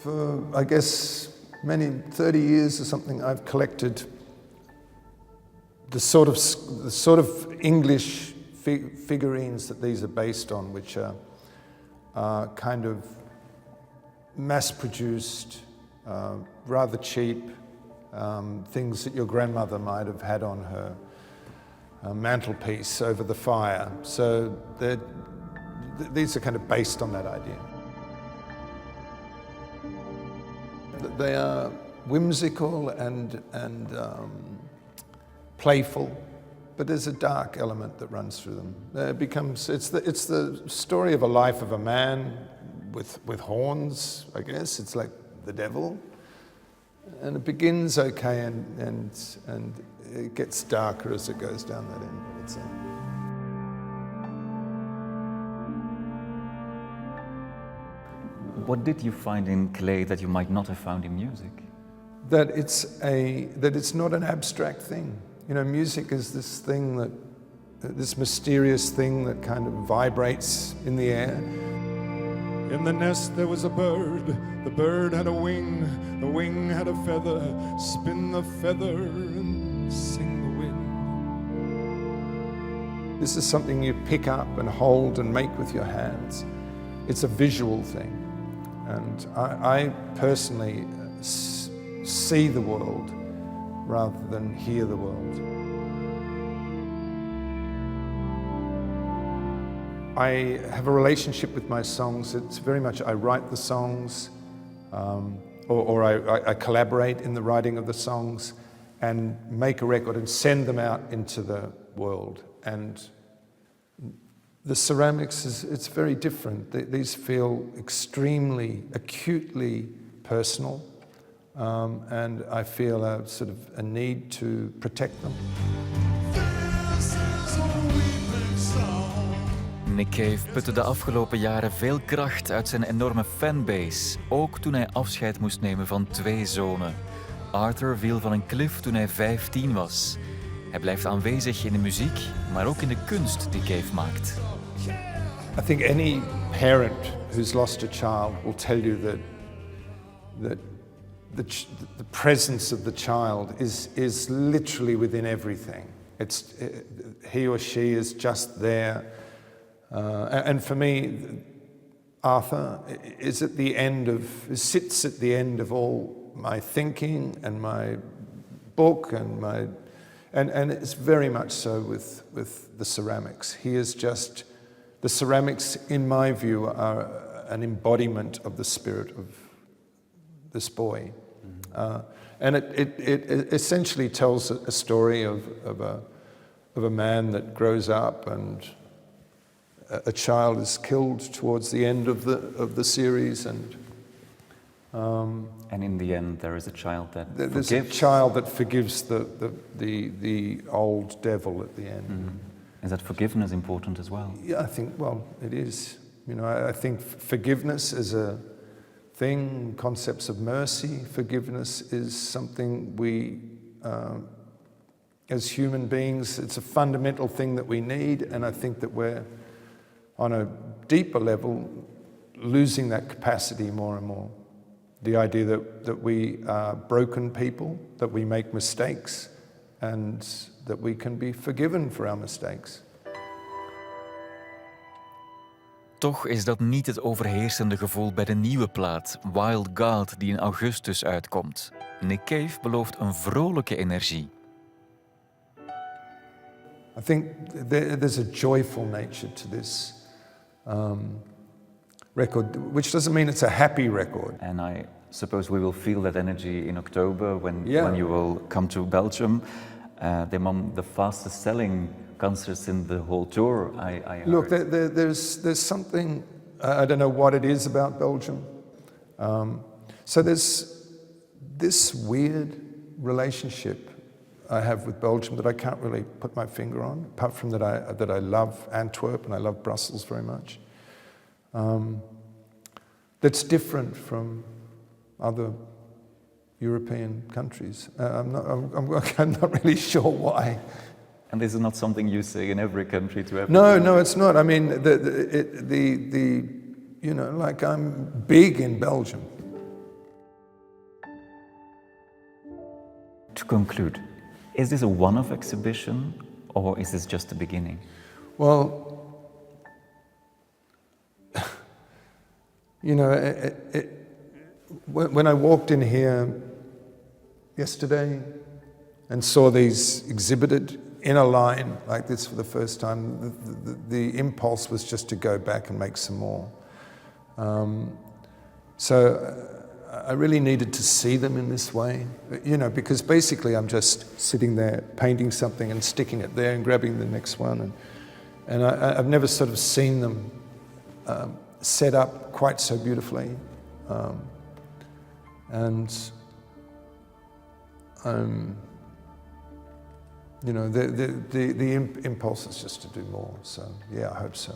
For, I guess, 30 years or something, I've collected the sort of English figurines that these are based on, which are kind of mass-produced, rather cheap, things that your grandmother might have had on her mantelpiece over the fire. So these are kind of based on that idea. They are whimsical and playful, but there's a dark element that runs through them. It's the story of a life of a man with horns, I guess. It's like the devil. And it begins okay and it gets darker as it goes down that end, I would say. What did you find in clay that you might not have found in music? That it's not an abstract thing. You know, music is this mysterious thing that kind of vibrates in the air. In the nest there was a bird, the bird had a wing, the wing had a feather, spin the feather and sing the wind. This is something you pick up and hold and make with your hands. It's a visual thing. And I personally see the world rather than hear the world. I have a relationship with my songs. It's very much I write the songs, or I collaborate in the writing of the songs and make a record and send them out into the world. And the ceramics, it's very different. These feel extremely, acutely personal, and I feel a sort of a need to protect them. Nick Cave putte de afgelopen jaren veel kracht uit zijn enorme fanbase, ook toen hij afscheid moest nemen van 2 zonen. Arthur viel van een klif toen hij 15 was. Hij blijft aanwezig in de muziek, maar ook in de kunst die Cave maakt. I think any parent who's lost a child will tell you that the presence of the child is literally within everything. He or she is just there. And for me, Arthur sits at the end of all my thinking and my book and it's very much so with the ceramics. He is just, the ceramics, in my view, are an embodiment of the spirit of this boy. And it essentially tells a story of a man that grows up and a child is killed towards the end of the series, and in the end, there is a child that there's forgives. a child that forgives the old devil at the end. Mm. Is that forgiveness important as well? Yeah, I think, well, it is. You know, I think forgiveness is a thing. Concepts of mercy, forgiveness is something we, as human beings, it's a fundamental thing that we need, and I think that we're on a deeper level, losing that capacity more and more. The idea that we are broken people, that we make mistakes, and that we can be forgiven for our mistakes. Toch is dat niet het overheersende gevoel bij de nieuwe plaat, Wild God, die in augustus uitkomt. Nick Cave belooft een vrolijke energie. I think there's a joyful nature to this record, which doesn't mean it's a happy record. And I suppose we will feel that energy in October when you will come to Belgium. They're among the fastest selling concerts in the whole tour. I Look, there's something, I don't know what it is about Belgium. So there's this weird relationship I have with Belgium that I can't really put my finger on, apart from that I love Antwerp and I love Brussels very much. That's different from other European countries. I'm not really sure why. And this is not something you say in every country to everyone? No, it's not. I mean, you know, like I'm big in Belgium. To conclude, is this a one-off exhibition or is this just the beginning? Well, you know, when I walked in here yesterday and saw these exhibited in a line like this for the first time, the impulse was just to go back and make some more. So I really needed to see them in this way, you know, because basically I'm just sitting there painting something and sticking it there and grabbing the next one. And I've never sort of seen them set up quite so beautifully. You know, the impulse is just to do more. So yeah, I hope so.